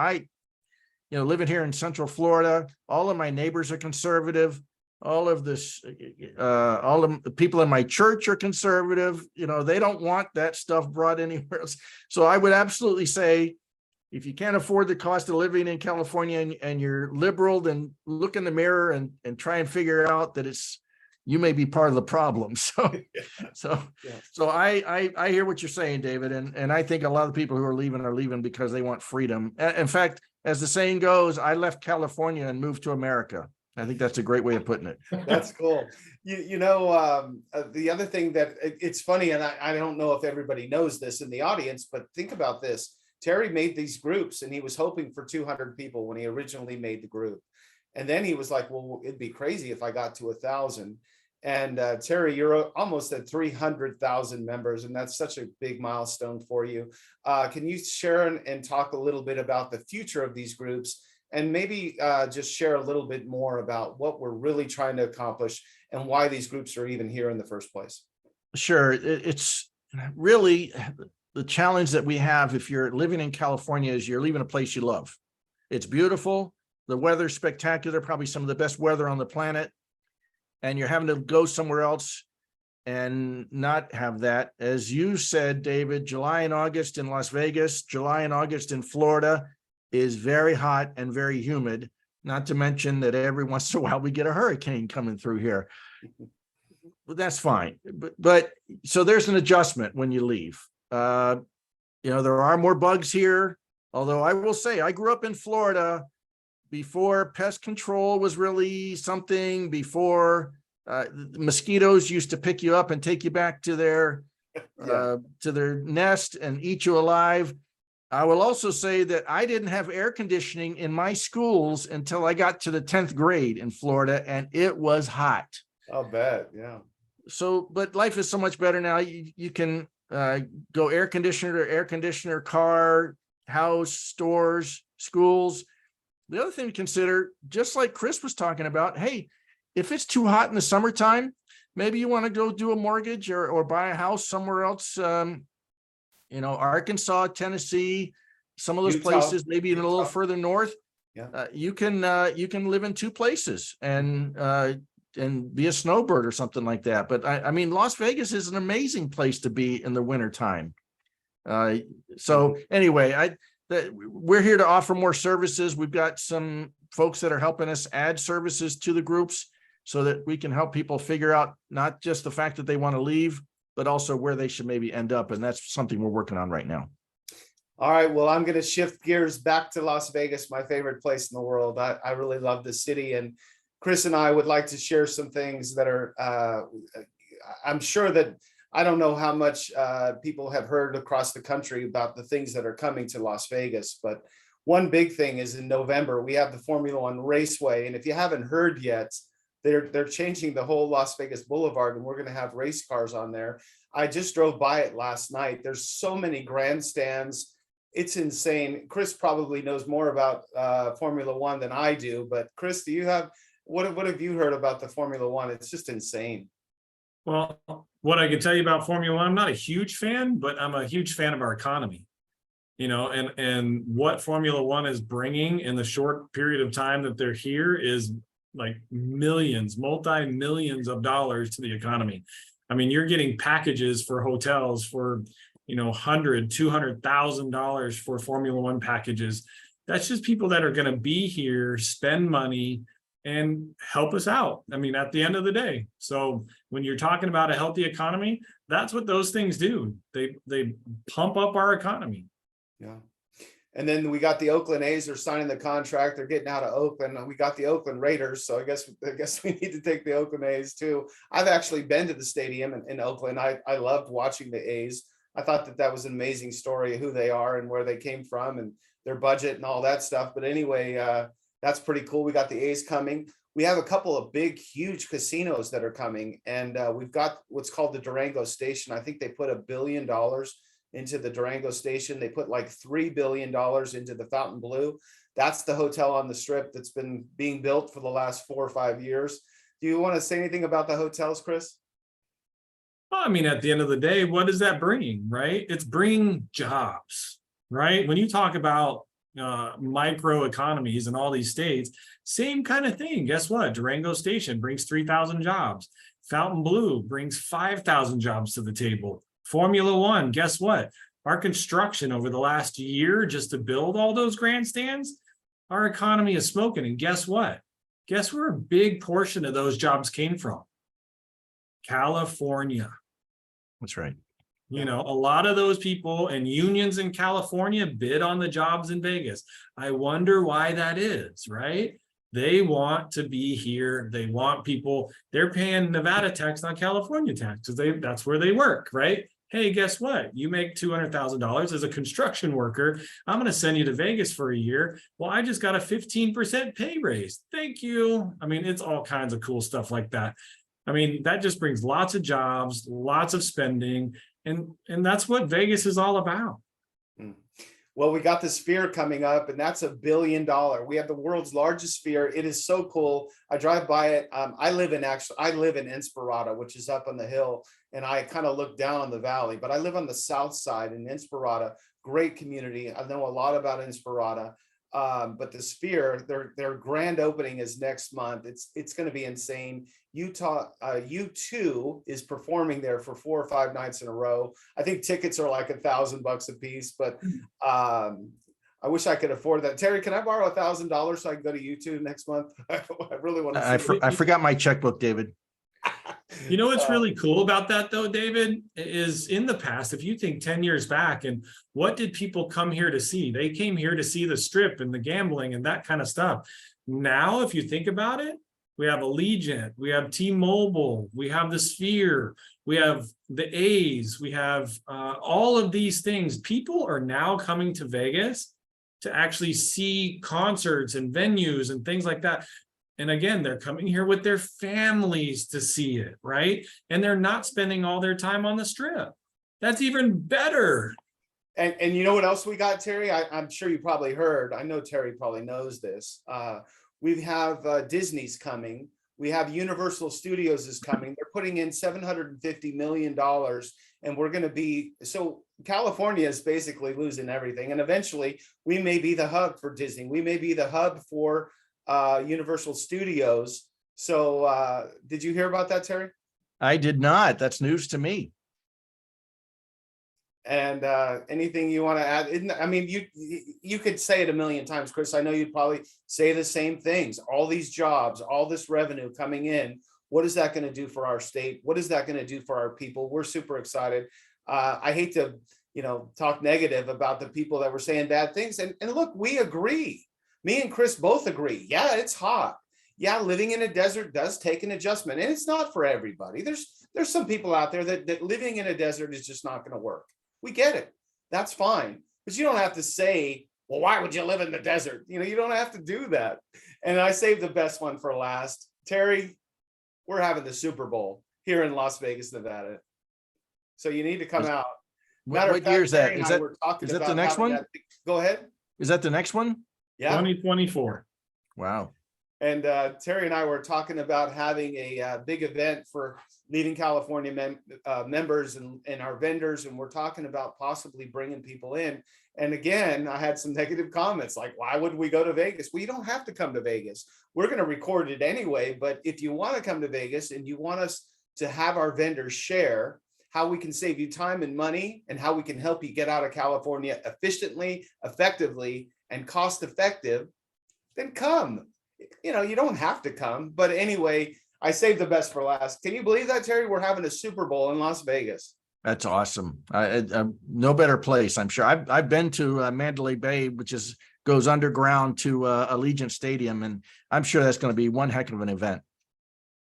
living here in Central Florida, all of my neighbors are conservative. All of the people in my church are conservative. They don't want that stuff brought anywhere else. So I would absolutely say, if you can't afford the cost of living in California and you're liberal, then look in the mirror and try and figure out that you may be part of the problem. So I hear what you're saying, David. And I think a lot of people who are leaving because they want freedom. In fact, as the saying goes, I left California and moved to America. I think that's a great way of putting it. That's cool. The other thing that it's funny, and I don't know if everybody knows this in the audience, but think about this. Terry made these groups and he was hoping for 200 people when he originally made the group. And then he was like, well, it'd be crazy if I got to 1,000. And Terry, you're almost at 300,000 members, and that's such a big milestone for you. Can you share and talk a little bit about the future of these groups, and maybe just share a little bit more about what we're really trying to accomplish and why these groups are even here in the first place? Sure. It's really the challenge that we have if you're living in California is you're leaving a place you love. It's beautiful. The weather's spectacular, probably some of the best weather on the planet. And you're having to go somewhere else and not have that. As you said, David, July and August in Las Vegas, July and August in Florida is very hot and very humid, not to mention that every once in a while we get a hurricane coming through here. But that's fine. But so there's an adjustment when you leave. There are more bugs here, although I will say I grew up in Florida before pest control was really something, before mosquitoes used to pick you up and take you back to their nest and eat you alive. I will also say that I didn't have air conditioning in my schools until I got to the 10th grade in Florida, and it was hot. I'll bet, yeah. So, but life is so much better now. You can go air conditioner, car, house, stores, schools. The other thing to consider, just like Chris was talking about, hey, if it's too hot in the summertime, maybe you want to go do a mortgage or buy a house somewhere else. Arkansas, Tennessee, some of those Utah, maybe even a little further north. Yeah. You can live in two places and be a snowbird or something like that. But I mean, Las Vegas is an amazing place to be in the wintertime. So anyway, we're here to offer more services. We've got some folks that are helping us add services to the groups so that we can help people figure out not just the fact that they want to leave, but also where they should maybe end up. And that's something we're working on right now. All right. Well, I'm going to shift gears back to Las Vegas, my favorite place in the world. I really love the city, and Chris and I would like to share some things that are, I'm sure that I don't know how much people have heard across the country about the things that are coming to Las Vegas, but one big thing is in November, we have the Formula One Raceway. And if you haven't heard yet, they're changing the whole Las Vegas Boulevard, and we're going to have race cars on there. I just drove by it last night. There's so many grandstands. It's insane. Chris probably knows more about Formula One than I do, but Chris, what have you heard about the Formula One? It's just insane. Well, what I can tell you about Formula One, I'm not a huge fan, but I'm a huge fan of our economy. And what Formula One is bringing in the short period of time that they're here is like multi-millions of dollars to the economy. I mean, you're getting packages for hotels for, $200,000 for Formula One packages. That's just people that are going to be here, spend money, and help us out. I mean, at the end of the day. So when you're talking about a healthy economy, that's what those things do. They pump up our economy. Yeah. And then we got the Oakland A's are signing the contract. They're getting out of Oakland. We got the Oakland Raiders. So I guess we need to take the Oakland A's too. I've actually been to the stadium in Oakland. I loved watching the A's. I thought that was an amazing story of who they are and where they came from and their budget and all that stuff. But anyway, that's pretty cool. We got the A's coming. We have a couple of big, huge casinos that are coming. And we've got what's called the Durango Station. I think they put $1 billion into the Durango Station. They put like $3 billion into the Fountain Blue. That's the hotel on the Strip that's been being built for the last 4 or 5 years. Do you want to say anything about the hotels, Chris? Well, I mean, at the end of the day, what is that bringing, right? It's bringing jobs, right? When you talk about micro economies in all these states, same kind of thing. Guess what? Durango Station brings 3,000 jobs. Fontainebleau brings 5,000 jobs to the table. Formula One, guess what? Our construction over the last year just to build all those grandstands, our economy is smoking. And guess what? Guess where a big portion of those jobs came from? California. That's right. You know, a lot of those people and unions in California bid on the jobs in Vegas. I wonder why that is, right? They want to be here. They want people, they're paying Nevada tax, not California tax, because that's where they work, right? Hey, guess what? You make $200,000 as a construction worker. I'm going to send you to Vegas for a year. Well, I just got a 15% pay raise. Thank you. I mean, it's all kinds of cool stuff like that. I mean, that just brings lots of jobs, lots of spending, and that's what Vegas is all about. Well, we got the Sphere coming up, and that's $1 billion. We have the world's largest Sphere. It is so cool. I drive by it. I live in Inspirada, which is up on the hill, and I kind of look down on the valley. But I live on the south side in Inspirada. Great community. I know a lot about Inspirada. But the Sphere, their grand opening is next month. It's going to be insane. Utah, U2 is performing there for 4 or 5 nights in a row. I think tickets are like $1,000 a piece, but I wish I could afford that. Terry, can I borrow $1,000 so I can go to U2 next month? I really want to see I forgot my checkbook, David. You know what's really cool about that though, David, is in the past, if you think 10 years back, and what did people come here to see? They came here to see the Strip and the gambling and that kind of stuff. Now, if you think about it, we have Allegiant, we have T-Mobile, we have the Sphere, we have the A's, we have all of these things. People are now coming to Vegas to actually see concerts and venues and things like that. And again, they're coming here with their families to see it, right? And they're not spending all their time on the Strip. That's even better. And you know what else we got, Terry? I'm sure you probably heard. I know Terry probably knows this. We have Disney's coming. We have Universal Studios is coming. They're putting in $750 million. And we're going to be, so California is basically losing everything. And eventually we may be the hub for Disney. We may be the hub for Universal Studios. So did you hear about that, Terry? I did not. That's news to me. And anything you want to add? I mean, you could say it a million times, Chris. I know you'd probably say the same things. All these jobs, all this revenue coming in. What is that going to do for our state? What is that going to do for our people? We're super excited. I hate to, talk negative about the people that were saying bad things. And look, we agree. Me and Chris both agree. Yeah, it's hot. Yeah, living in a desert does take an adjustment, and it's not for everybody. There's some people out there that living in a desert is just not going to work. We get it. That's fine. But you don't have to say, well, why would you live in the desert? You don't have to do that. And I saved the best one for last. Terry, we're having the Super Bowl here in Las Vegas, Nevada. So you need to come out. What year is that? Is that the next one? Go ahead. Is that the next one? Yeah. 2024. Wow. And Terry and I were talking about having a big event for leading California members and our vendors. And we're talking about possibly bringing people in. And again, I had some negative comments like, why would we go to Vegas? Well, you don't have to come to Vegas. We're going to record it anyway. But if you want to come to Vegas and you want us to have our vendors share how we can save you time and money and how we can help you get out of California efficiently, effectively, and cost effective, then come. You don't have to come. But anyway, I saved the best for last. Can you believe that, Terry? We're having a Super Bowl in Las Vegas. That's awesome. No better place, I'm sure. I've been to Mandalay Bay, which goes underground to Allegiant Stadium, and I'm sure that's going to be one heck of an event.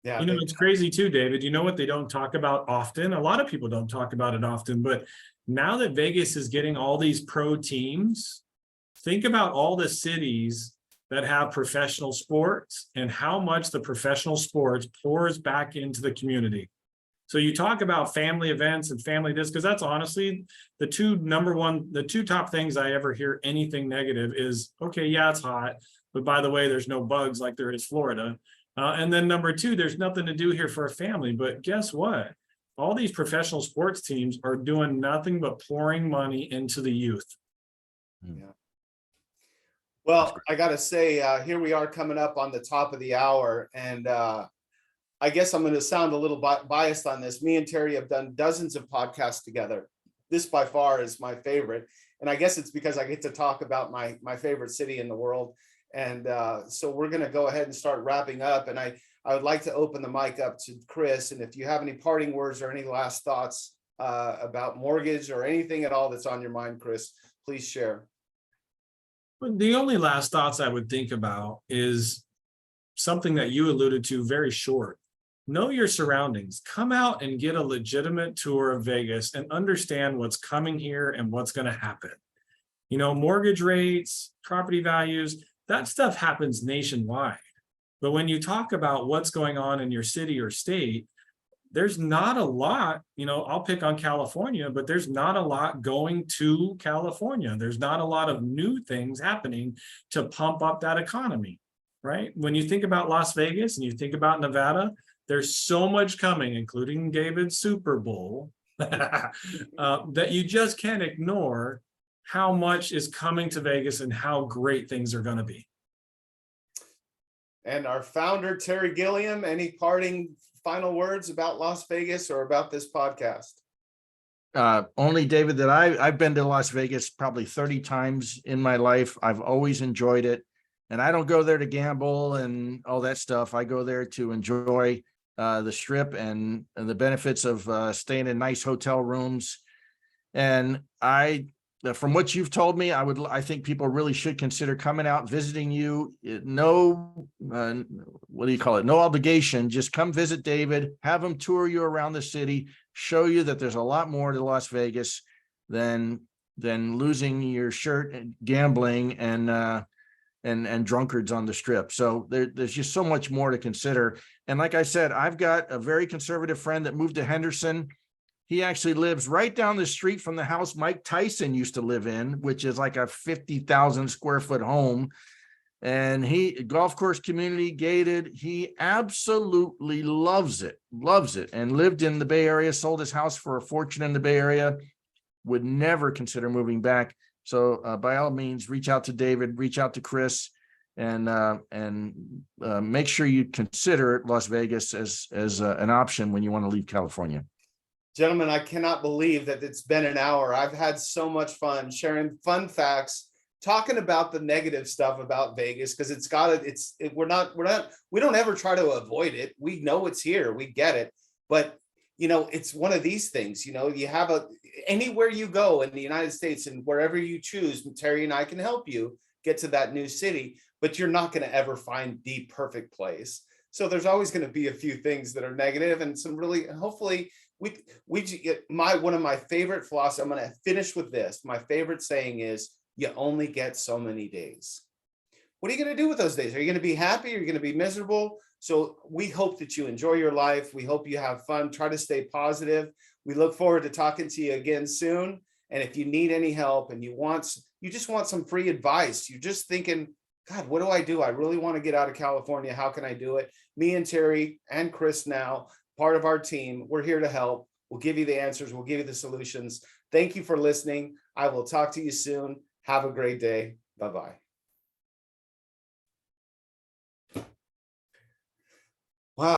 Yeah, it's crazy too, David. You know what they don't talk about often? A lot of people don't talk about it often, but now that Vegas is getting all these pro teams, think about all the cities that have professional sports and how much the professional sports pours back into the community. So you talk about family events and family this, because that's honestly the two top things I ever hear anything negative is, okay, yeah, it's hot, but by the way, there's no bugs like there is Florida. And then number two, there's nothing to do here for a family. But guess what? All these professional sports teams are doing nothing but pouring money into the youth. Yeah. Well, I gotta say, here we are coming up on the top of the hour, and I guess I'm gonna sound a little biased on this. Me and Terry have done dozens of podcasts together. This by far is my favorite, and I guess it's because I get to talk about my favorite city in the world. And so we're gonna go ahead and start wrapping up, and I would like to open the mic up to Chris, and if you have any parting words or any last thoughts about mortgage or anything at all that's on your mind, Chris, please share. But the only last thoughts I would think about is something that you alluded to, very short. Know your surroundings. Come out and get a legitimate tour of Vegas and understand what's coming here and what's going to happen. You know, mortgage rates, property values, that stuff happens nationwide. But when you talk about what's going on in your city or state, there's not a lot, you know, I'll pick on California, but there's not a lot going to California. There's not a lot of new things happening to pump up that economy, right? When you think about Las Vegas and you think about Nevada, there's so much coming, including David's Super Bowl, that you just can't ignore how much is coming to Vegas and how great things are going to be. And our founder, Terry Gilliam, any parting final words about Las Vegas or about this podcast? Only, David, that I've been to Las Vegas probably 30 times in my life. I've always enjoyed it. And I don't go there to gamble and all that stuff. I go there to enjoy the Strip and the benefits of staying in nice hotel rooms. And from what you've told me, I think people really should consider coming out, visiting you. No, what do you call it? No obligation. Just come visit David, have him tour you around the city, show you that there's a lot more to Las Vegas than losing your shirt and gambling and drunkards on the Strip. So there's just so much more to consider. And like I said, I've got a very conservative friend that moved to Henderson. He actually lives right down the street from the house Mike Tyson used to live in, which is like a 50,000 square foot home. And golf course community, gated. He absolutely loves it, and lived in the Bay Area, sold his house for a fortune in the Bay Area, would never consider moving back. So by all means, reach out to David, reach out to Chris, and make sure you consider Las Vegas as an option when you want to leave California. Gentlemen, I cannot believe that it's been an hour. I've had so much fun sharing fun facts, talking about the negative stuff about Vegas, because we don't ever try to avoid it. We know it's here, we get it, but you know, it's one of these things. You know, you have anywhere you go in the United States and wherever you choose, Terry and I can help you get to that new city, but you're not going to ever find the perfect place. So there's always going to be a few things that are negative, and some really, hopefully, one of my favorite philosophy, I'm going to finish with this. My favorite saying is, you only get so many days. What are you going to do with those days? Are you going to be happy? Are you going to be miserable? So we hope that you enjoy your life. We hope you have fun. Try to stay positive. We look forward to talking to you again soon. And if you need any help and you just want some free advice, you're just thinking, God, what do I do? I really want to get out of California. How can I do it? Me and Terry and Chris, now part of our team, we're here to help. We'll give you the answers. We'll give you the solutions. Thank you for listening. I will talk to you soon. Have a great day. Bye-bye. Wow.